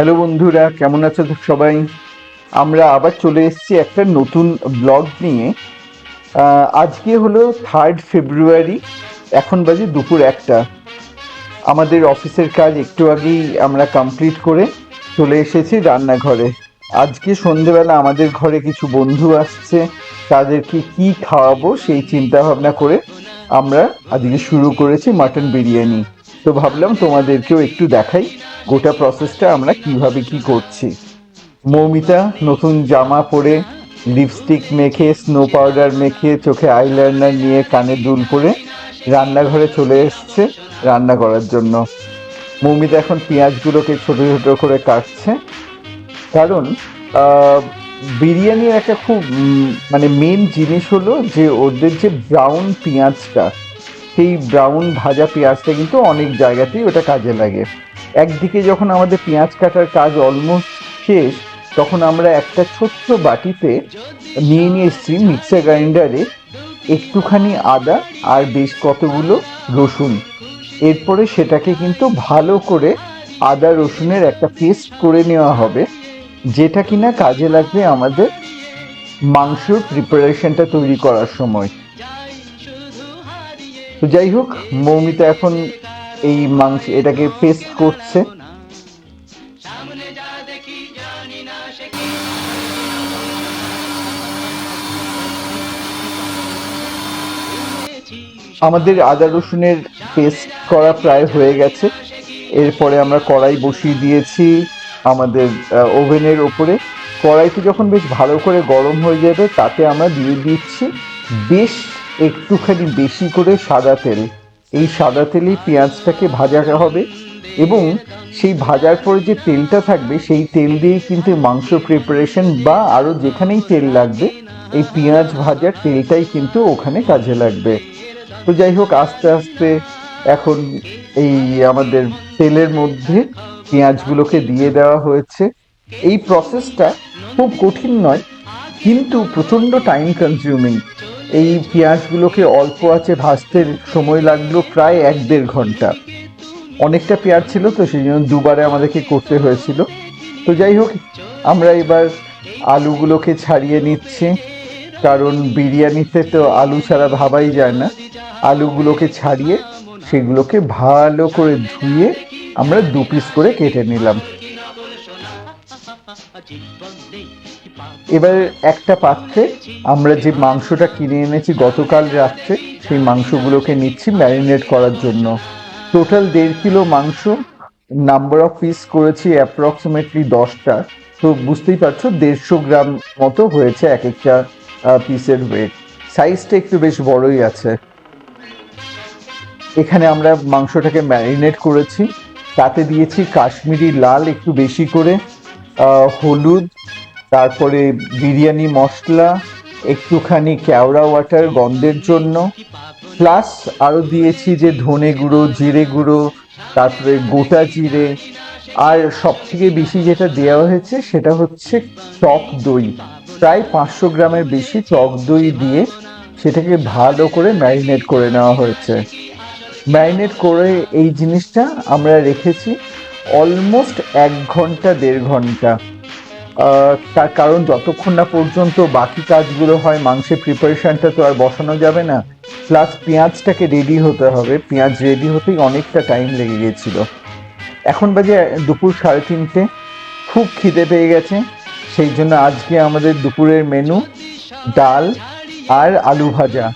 Hello বন্ধুরা, কেমন আছো সবাই? আমরা আবার চলে এসেছি একটা নতুন ব্লগ নিয়ে। আজকে হলো 3 ফেব্রুয়ারি, এখন বাজে দুপুর 1টা। আমাদের অফিসের কাজ একটু আগেই আমরা কমপ্লিট করে চলে এসেছি রান্নাঘরে। আজকে সন্ধেবেলা আমাদের ঘরে কিছু বন্ধু আসছে, তাদেরকে কি খাওয়াবো সেই চিন্তা ভাবনা করে আমরা আজকে শুরু করেছি মাটন বিরিয়ানি। তো ভাবলাম তোমাদেরকেও একটু দেখাই গোটা প্রসেসটা আমরা কিভাবে কি করছি। মৌমিতা নতুন জামা পরে, লিপস্টিক মেখে, স্নো পাউডার মেখে, চোখে আইলাইনার নিয়ে, কানে দুল পরে রান্নাঘরে চলে এসছে রান্না করার জন্য। মৌমিতা এখন পেঁয়াজগুলোকে ছোট ছোট করে কাটছে, কারণ আহ, বিরিয়ানির একটা খুব মানে মেন জিনিস হলো যে ওদের যে ব্রাউন পেঁয়াজটা, সেই ব্রাউন ভাজা পেঁয়াজটা কিন্তু অনেক জায়গাতেই ওটা কাজে লাগে। একদিকে যখন আমাদের পেঁয়াজ কাটার কাজ অলমোস্ট শেষ, তখন আমরা একটা ছোট্ট বাটিতে নিয়ে এসেছি মিক্সার গ্রাইন্ডারে একটুখানি আদা আর বেশ কতগুলো রসুন। এরপরে সেটাকে কিন্তু ভালো করে আদা রসুনের একটা পেস্ট করে নেওয়া হবে, যেটা কিনা কাজে লাগবে আমাদের মাংসর প্রিপারেশনটা তৈরি করার সময়। তো যাই হোক, মৌমিতা এখন এই মাংস এটাকে পেস্ট করছে। আমাদের আদা রসুনের পেস্ট করা প্রায় হয়ে গেছে। এরপরে আমরা কড়াই বসিয়ে দিয়েছি আমাদের ওভেনের ওপরে। কড়াইতে যখন বেশ ভালো করে গরম হয়ে যাবে, তাতে আমরা দিয়ে দিচ্ছি বেশ একটুখানি বেশি করে সাদা তেল। এই সাদা তেলেই পেঁয়াজটাকে ভাজা হবে, এবং সেই ভাজার পরে যে তেলটা থাকবে সেই তেল দিয়েই কিন্তু মাংস প্রিপারেশন বা আরও যেখানেই তেল লাগবে, এই পেঁয়াজ ভাজার তেলটাই কিন্তু ওখানে কাজে লাগবে। তো যাই হোক, আস্তে আস্তে এখন এই আমাদের তেলের মধ্যে পেঁয়াজগুলোকে দিয়ে দেওয়া হয়েছে। এই প্রসেসটা খুব কঠিন নয়, কিন্তু প্রচণ্ড টাইম কনজিউমিং। এই পেঁয়াজগুলোকে অল্প আঁচে ভাজতে সময় লাগলো প্রায় 1-1.5 ঘন্টা। অনেকটা পেঁয়াজ ছিল, তো সেই জন্য দুবারে আমাদেরকে করতে হয়েছিল। তো যাই হোক, আমরা এবার আলুগুলোকে ছাড়িয়ে নিচ্ছি, কারণ বিরিয়ানিতে তো আলু ছাড়া ভাবাই যায় না। আলুগুলোকে ছাড়িয়ে সেগুলোকে ভালো করে ধুয়ে আমরা 2 পিস করে কেটে নিলাম। এবার একটা পাত্রে আমরা যে মাংসটা কিনে এনেছি গতকাল রাত্রে, সেই মাংসগুলোকে নিচ্ছি ম্যারিনেট করার জন্য। টোটাল 1.5 কিলো মাংস, নাম্বার অফ পিস করেছি অ্যাপ্রক্সিমেটলি 10টা। তো বুঝতেই পারছো 150 গ্রাম মতো হয়েছে এক একটা পিসের ওয়েট। সাইজটা একটু বেশ বড়ই আছে। এখানে আমরা মাংসটাকে ম্যারিনেট করেছি, তাতে দিয়েছি কাশ্মীরি লাল একটু বেশি করে, হলুদ, তারপরে বিরিয়ানি মশলা, একটুখানি কেওড়া ওয়াটার গন্ধের জন্য, প্লাস আরও দিয়েছি যে ধনে গুঁড়ো, জিরে গুঁড়ো, তারপরে গোটা জিরে। আর সব থেকে বেশি যেটা দেওয়া হয়েছে সেটা হচ্ছে টক দই। প্রায় 500 গ্রামের বেশি টক দই দিয়ে সেটাকে ভালো করে ম্যারিনেট করে নেওয়া হয়েছে। ম্যারিনেট করে এই জিনিসটা আমরা রেখেছি অলমোস্ট 1 ঘন্টা 1.5 ঘন্টা। তার কারণ যতক্ষণ না পর্যন্ত বাকি কাজগুলো হয়, মাংসের প্রিপারেশনটা তো আর বসানো যাবে না, প্লাস পেঁয়াজটাকে রেডি হতে হবে। পেঁয়াজ রেডি হতেই অনেকটা টাইম লেগে গেছিল। এখন বাজে দুপুর 3:30। খুব খিদে পেয়ে গেছে, সেই জন্য আজকে আমাদের দুপুরের মেনু ডাল আর আলু ভাজা,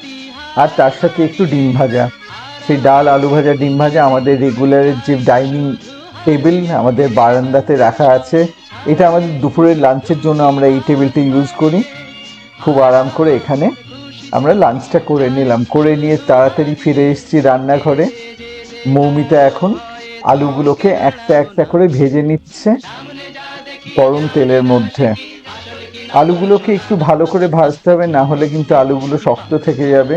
আর তার সাথে একটু ডিম ভাজা। সেই ডাল, আলু ভাজা, ডিম ভাজা আমাদের রেগুলারের যে ডাইনিং টেবিল আমাদের বারান্দাতে রাখা আছে। এটা আমাদের দুপুরের লাঞ্চের জন্য আমরা এই টেবিলটা ইউজ করি। খুব আরাম করে এখানে আমরা লাঞ্চটা করে নিলাম। করে নিয়ে তাড়াতাড়ি ফিরে এসেছি রান্নাঘরে। মৌমিতা এখন আলুগুলোকে একটা একটা করে ভেজে নিচ্ছে গরম তেলের মধ্যে। আলুগুলোকে একটু ভালো করে ভাজতে হবে, না হলে কিন্তু আলুগুলো শক্ত থেকে যাবে।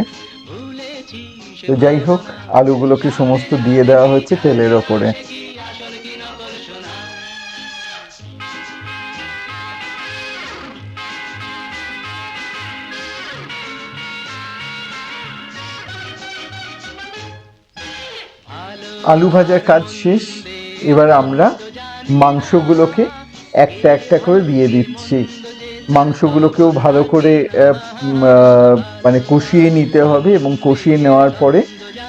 তো যাই হোক, আলুগুলোকে সমস্ত দিয়ে দেওয়া হচ্ছে তেলের ওপরে। আলু ভাজার কাজ শেষ। এবার আমরা মাংসগুলোকে একটা একটা করে দিয়ে দিচ্ছি। মাংসগুলোকেও ভালো করে মানে কষিয়ে নিতে হবে, এবং কষিয়ে নেওয়ার পরে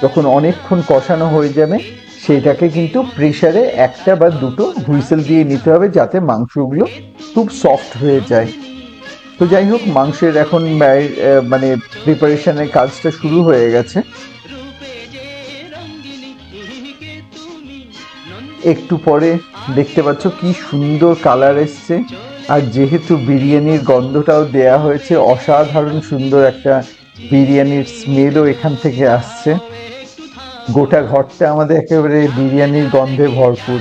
যখন অনেকক্ষণ কষানো হয়ে যাবে সেটাকে কিন্তু প্রেসারে একটা বা দুটো হুইসেল দিয়ে নিতে হবে, যাতে মাংসগুলো খুব সফট হয়ে যায়। তো যাই হোক, মাংসের এখন মানে প্রিপারেশনের কাজটা শুরু হয়ে গেছে। একটু পরে দেখতে পাচ্ছ কি সুন্দর কালার এসছে, আর যেহেতু বিরিয়ানির গন্ধটাও দেয়া হয়েছে, অসাধারণ সুন্দর একটা বিরিয়ানির স্মেলও এখান থেকে আসছে। গোটা ঘরটা আমাদের একেবারে বিরিয়ানির গন্ধে ভরপুর।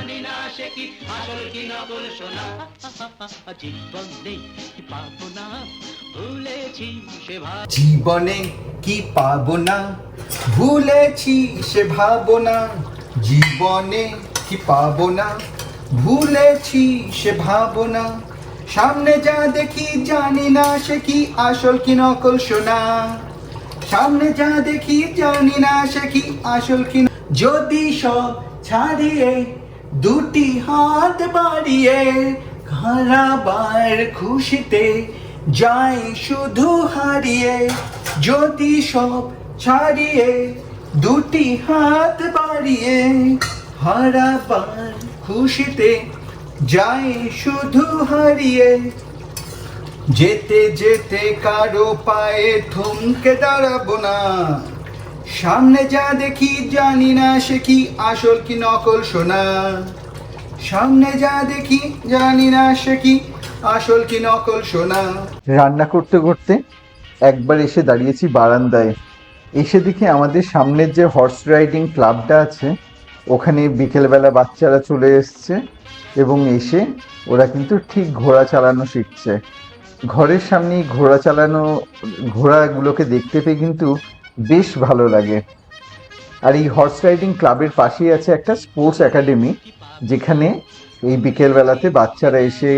জীবনে কি পাবো না, ভুলেছি সে ভাবনা। জীবনে কি পাবো না, ভুলেছি সে ভাবনা। সামনে যা দেখি জানি না সে কি আসল কি নকল সোনা। সামনে যা দেখি জানি না সে কি আসল কি। যদি সব ছাড়িয়ে দুটি হাত বাড়িয়ে হারাবার খুশিতে যাই শুধু হারিয়ে। যদি সব ছাড়িয়ে দুটি হাত বাড়িয়ে হারাবার খুশিতে যাই শুধু হারিয়ে। যেতে যেতে কারো পায়ে থমকে দাঁড়াবো না। সামনে যা দেখি জানি না সে কি আসল কি নকল সোনা। সামনে যা দেখি জানি না সে কি আসল কি নকল সোনা। রান্না করতে করতে একবার এসে দাঁড়িয়েছি বারান্দায়, এসে দেখি আমাদের সামনের যে হর্স রাইডিং ক্লাবটা আছে ওখানে বিকেলবেলা বাচ্চারা চলে এসছে, এবং এসে ওরা কিন্তু ঠিক ঘোড়া চালানো শিখছে। ঘরের সামনেই ঘোড়া চালানো, ঘোড়াগুলোকে দেখতে পেয়ে কিন্তু বেশ ভালো লাগে। আর এই হর্স রাইডিং ক্লাবের পাশেই আছে একটা স্পোর্টস একাডেমি, যেখানে এই বিকেলবেলাতে বাচ্চারা এসে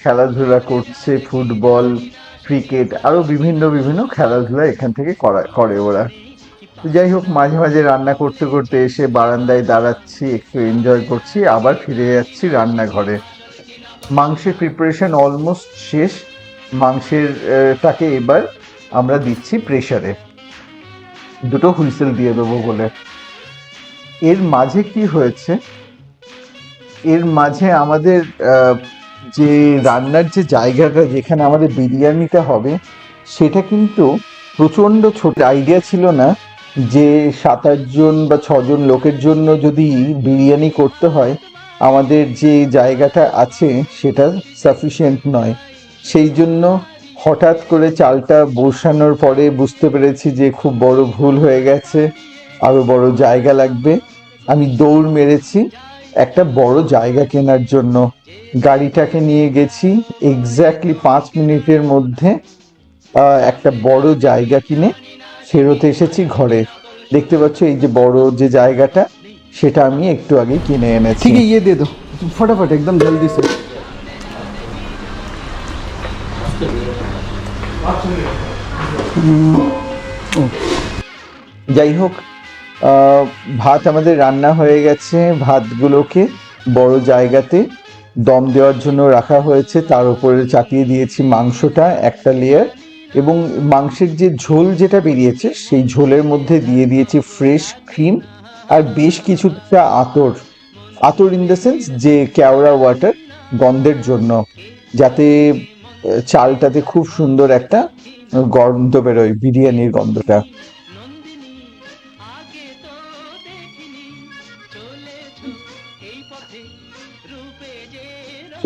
খেলাধুলা করছে, ফুটবল, ক্রিকেট, আরও বিভিন্ন বিভিন্ন খেলাধুলা এখান থেকে করে ওরা। তো যাই হোক, মাঝে মাঝে রান্না করতে করতে এসে বারান্দায় দাঁড়াচ্ছি, একটু এনজয় করছি, আবার ফিরে যাচ্ছি রান্নাঘরে। মাংসের প্রিপারেশন অলমোস্ট শেষ। মাংসের টাকে এবার আমরা দিচ্ছি প্রেসারে, দুটো হুইসেল দিয়ে দেবো বলে। এর মাঝে কি হয়েছে, এর মাঝে আমাদের যে রান্নার যে জায়গাটা যেখানে আমাদের বিরিয়ানিটা হবে, সেটা কিন্তু প্রচণ্ড ছোট। আইডিয়া ছিল না যে 7-8 জন বা 6 জন লোকের জন্য যদি বিরিয়ানি করতে হয়, আমাদের যে জায়গাটা আছে সেটা সাফিসিয়েন্ট নয়। সেই জন্য হঠাৎ করে চালটা বসানোর পরে বুঝতে পেরেছি যে খুব বড় ভুল হয়ে গেছে, আরও বড় জায়গা লাগবে। আমি দৌড় মেরেছি একটা বড় জায়গা কেনার জন্য। গাড়িটাকে নিয়ে গেছি, এক্স্যাক্টলি 5 মিনিটের মধ্যে একটা বড় জায়গা কিনে ফেরত এসেছি ঘরে। দেখতে পাচ্ছ এই যে বড় যে জায়গাটা, সেটা আমি একটু আগেই কিনে এনেছি। ठीक है ये दे दो फटाफट एकदम जल्दी से। যাই হোক, ভাত আমাদের রান্না হয়ে গেছে। ভাতগুলোকে বড় জায়গাতে দম দেওয়ার জন্য রাখা হয়েছে, তার উপরে চাপিয়ে দিয়েছি মাংসটা একটা লেয়ার, এবং মাংসের যে ঝোল যেটা বেরিয়েছে সেই ঝোলের মধ্যে দিয়ে দিয়েছি ফ্রেশ ক্রিম আর বেশ কিছুটা আতর। আতর ইন দ্য সেন্স যে কেওড়া ওয়াটার, গন্ধের জন্য, যাতে চালটাতে খুব সুন্দর একটা গন্ধ বেরোয়, বিরিয়ানির গন্ধটা।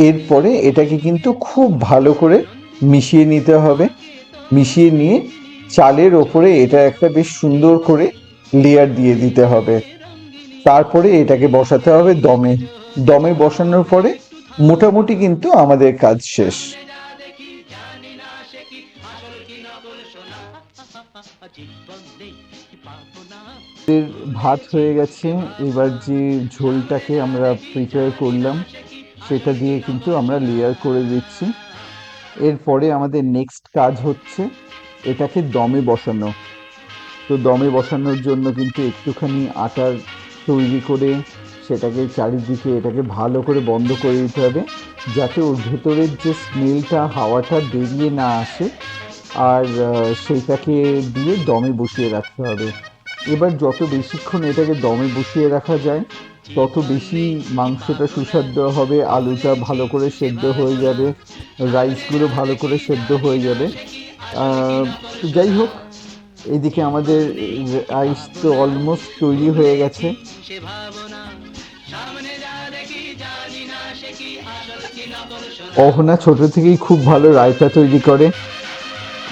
এরপরে এটাকে কিন্তু খুব ভালো করে মিশিয়ে নিতে হবে। মিশিয়ে নিয়ে চালের ওপরে এটা একটা বেশ সুন্দর করে লেয়ার দিয়ে দিতে হবে। তারপরে এটাকে বসাতে হবে দমে। দমে বসানোর পরে মোটামুটি কিন্তু আমাদের কাজ শেষ। ভাত হয়ে গেছে, এবার যে ঝোলটাকে আমরা প্রিপেয়ার করলাম সেটা দিয়ে কিন্তু আমরা লেয়ার করে দিচ্ছি। এরপরে আমাদের নেক্সট কাজ হচ্ছে এটাকে দমে বসানো। তো দমে বসানোর জন্য কিন্তু একটুখানি আটার তৈরি করে সেটাকে চারিদিকে এটাকে ভালো করে বন্ধ করে দিতে হবে, যাতে ওর ভেতরের যে স্মেলটা হাওয়াটা বেরিয়ে না আসে। আর সেইটাকে দিয়ে দমে বসিয়ে রাখতে হবে। এবার যত বেশিক্ষণ এটাকে দমে বসিয়ে রাখা যায় তত বেশি মাংসটা সুস্বাদু হবে, আলুটা ভালো করে সেদ্ধ হয়ে যাবে, রাইসগুলো ভালো করে সেদ্ধ হয়ে যাবে। যাই হোক, এদিকে আমাদের রাইস তো অলমোস্ট তৈরি হয়ে গেছে। অহনা ছোট থেকেই খুব ভালো রায়তা তৈরি করে,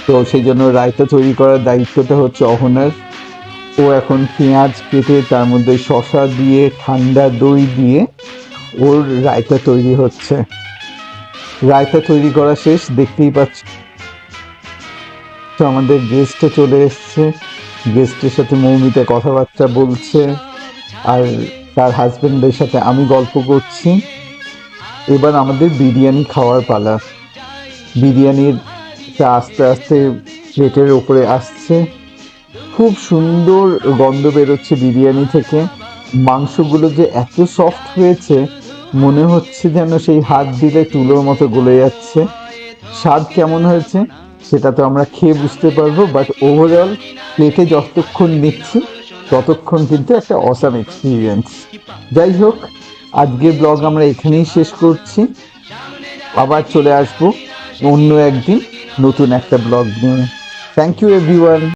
তো সেই জন্য রায়তা তৈরি করার দায়িত্বটা হচ্ছে অহনার। ও এখন পেঁয়াজ কেটে তার মধ্যে শসা দিয়ে ঠান্ডা দই দিয়ে ওর রায়তা তৈরি হচ্ছে। রায়তা তৈরি করা শেষ, দেখতেই পাচ্ছ। তো আমাদের গেস্টও চলে এসছে, গেস্টের সাথে মৌমিতা কথাবার্তা বলছে, আর তার হাজবেন্ডের সাথে আমি গল্প করছি। এবার আমাদের বিরিয়ানি খাওয়ার পালা। বিরিয়ানির আস্তে আস্তে প্লেটের ওপরে আসছে, খুব সুন্দর গন্ধ বেরোচ্ছে বিরিয়ানি থেকে। মাংসগুলো যে এত সফট হয়েছে, মনে হচ্ছে যেন সেই হাত দিলে তুলোর মতো গলে যাচ্ছে। স্বাদ কেমন হয়েছে সেটা তো আমরা খেয়ে বুঝতে পারবো, বাট ওভারঅল প্লেটে যতক্ষণ নিচ্ছি ততক্ষণ কিন্তু একটা অসাম এক্সপিরিয়েন্স। যাই হোক, আজকের ব্লগ আমরা এখানেই শেষ করছি। আবার চলে আসবো অন্য একদিন নতুন একটা ব্লগ নিয়ে। Thank you everyone.